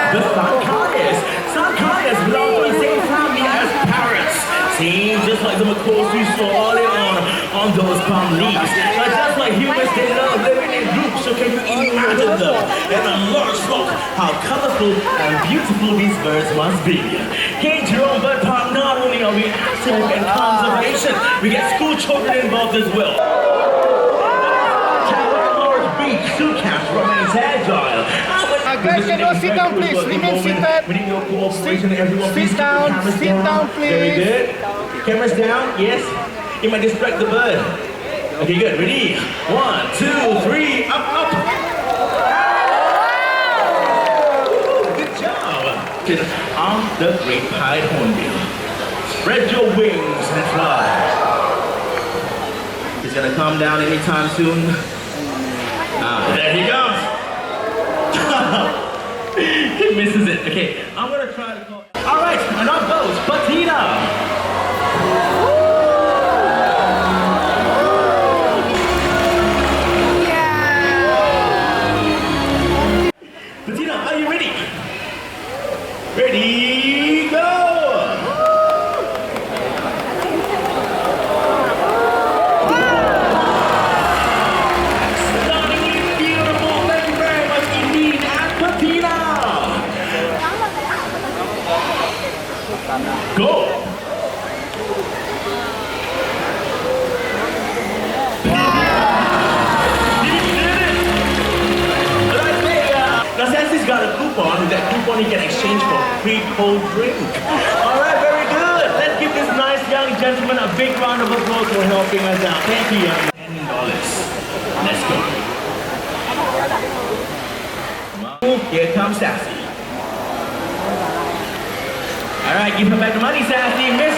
The Sankayas belong to the same family as parrots. See, just like the macaws we saw earlier on those palm leaves. But just like humans, they love living in groups. So can you imagine them in a large flock? How colorful and beautiful these birds must be. Here in Jurong Bird Park, not only are we active in conservation, we get school children involved as well. Zoo camp remains agile. Guys, can you sit down, please? Remain seated. We need your cooperation, everyone. Sit down, please. Very good. Cameras down. Yes. You might distract the bird. Okay, good. Ready? 1, 2, 3. Up. Good job. On the great pied hornbill. Spread your wings and fly. He's gonna come down anytime soon. There he comes. He misses it. Okay, I'm gonna try to call. All right, and up goes Patina. Patina, are you ready? Ready, go! Go! Now since he's got a coupon, with that coupon he can exchange for a free cold drink. Alright, very good. Let's give this nice young gentleman a big round of applause for helping us out. Thank you, young man. $10. Let's go. Here comes Sassy. Alright, give her back the money, Sassy. Miss